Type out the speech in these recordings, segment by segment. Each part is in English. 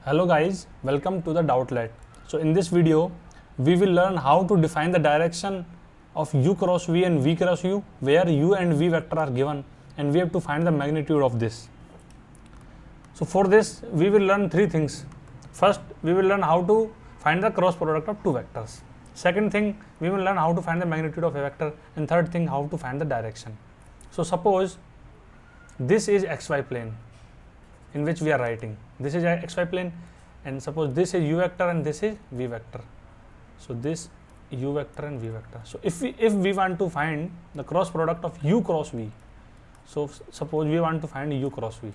Hello guys, welcome to the Doubtlet. So in this video, we will learn how to define the direction of u cross v and v cross u, where u and v vector are given and we have to find the magnitude of this. So for this, we will learn three things. First, we will learn how to find the cross product of two vectors. Second thing, we will learn how to find the magnitude of a vector, and third thing, how to find the direction. So suppose this is xy plane in which we are writing. This is a xy plane, and suppose this is u vector and this is v vector. So this u vector and v vector. So if we want to find the cross product of u cross v, so suppose we want to find u cross v.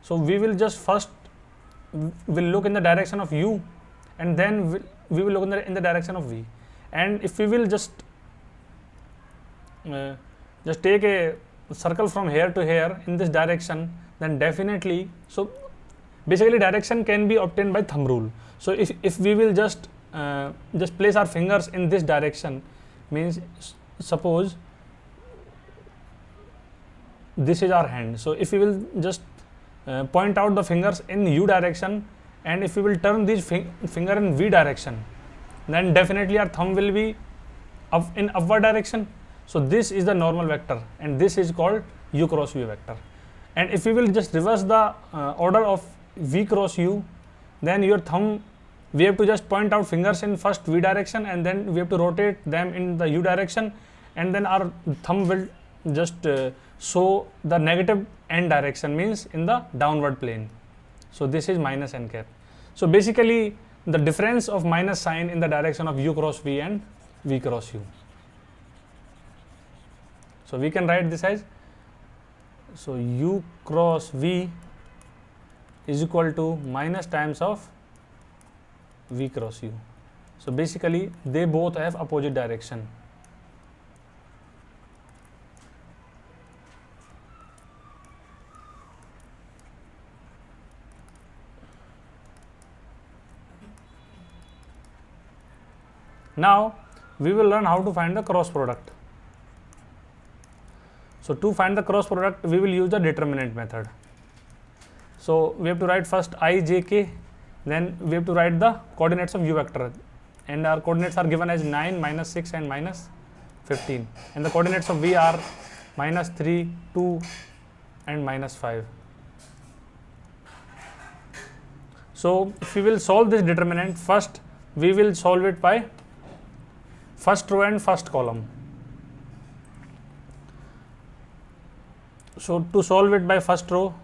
So we will just first will look in the direction of u, and then we will look in the direction of v. And if we will just take a circle from here to here in this direction, then definitely, so basically direction can be obtained by thumb rule. So if we will just place our fingers in this direction, means suppose this is our hand. So if we will just point out the fingers in u direction, and if we will turn this finger in v direction, then definitely our thumb will be in upward direction. So this is the normal vector, and this is called u cross v vector. And if we will just reverse the order of v cross u, then your thumb, we have to just point out fingers in first v direction, and then we have to rotate them in the u direction, and then our thumb will just show the negative n direction, means in the downward plane. So this is minus n cap. So basically the difference of minus sign in the direction of u cross v and v cross u. So we can write this as, so u cross v is equal to minus times of v cross u. So basically they both have opposite direction. Now we will learn how to find the cross product. So to find the cross product, we will use the determinant method. So we have to write first I, j, k, then we have to write the coordinates of u vector, and our coordinates are given as 9, minus 6 and minus 15, and the coordinates of v are minus 3, 2 and minus 5. So if we will solve this determinant, first we will solve it by first row and first column. So to solve it by first row,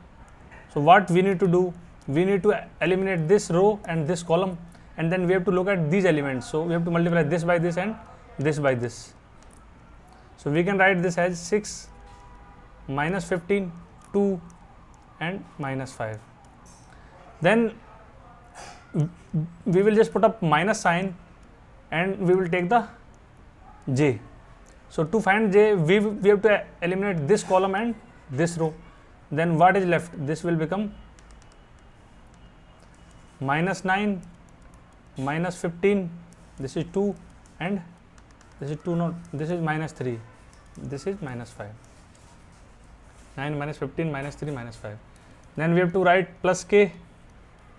so what we need to do, we need to eliminate this row and this column, and then we have to look at these elements. So we have to multiply this by this and this by this. So we can write this as 6, minus 15, 2 and minus 5. Then we will just put up minus sign, and we will take the j. So to find j, we have to eliminate this column and this row. Then what is left? This will become minus 9, minus 15, this is 2, and this is 2, not, this is minus 3, this is minus 5. 9 minus 15 minus 3 minus 5. Then we have to write plus k,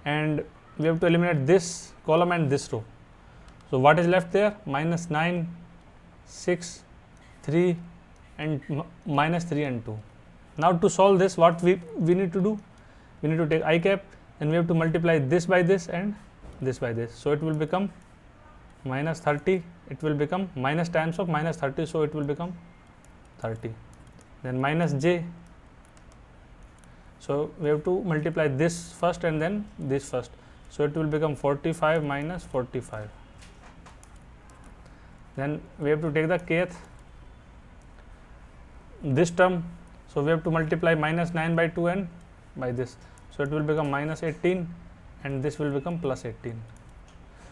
and we have to eliminate this column and this row. So what is left there? Minus 9, 6, 3 and minus 3 and 2. Now to solve this, what we need to do? We need to take I cap, and we have to multiply this by this and this by this. So it will become minus 30, it will become minus times of minus 30, so it will become 30. Then minus j, so we have to multiply this first and then this first. So it will become 45 minus 45. Then we have to take the kth, this term. So we have to multiply minus 9 by 2 and by this. So it will become minus 18, and this will become plus 18.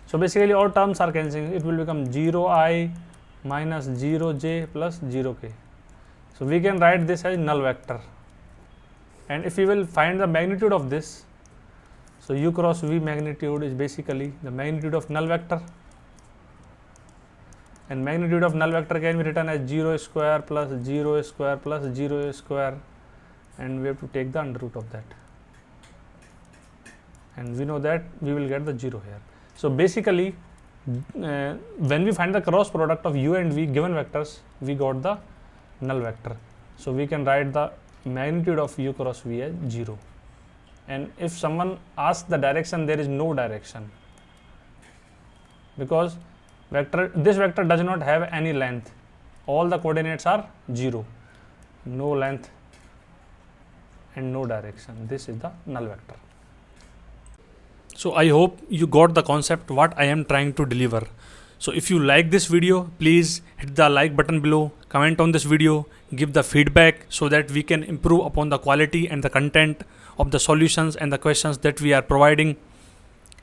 So basically all terms are cancelling. It will become 0i minus 0j plus 0k. So we can write this as null vector. And if we will find the magnitude of this, so u cross v magnitude is basically the magnitude of null vector. And magnitude of null vector can be written as 0 square plus 0 square plus 0 square, and we have to take the under root of that. and we know that we will get the 0 here. So basically when we find the cross product of u and v given vectors, we got the null vector. So we can write the magnitude of u cross v as 0. And if someone asks the direction, there is no direction, because this vector does not have any length. All the coordinates are 0, no length and no direction. This is the null vector. So I hope you got the concept what I am trying to deliver. So if you like this video, please hit the like button below, comment on this video, give the feedback so that we can improve upon the quality and the content of the solutions and the questions that we are providing.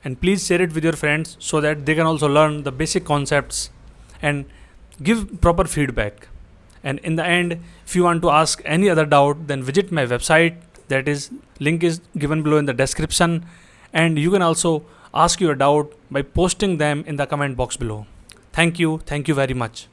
And please share it with your friends so that they can also learn the basic concepts and give proper feedback. And in the end, if you want to ask any other doubt, then visit my website. That is, link is given below in the description. And you can also ask your doubt by posting them in the comment box below. Thank you very much.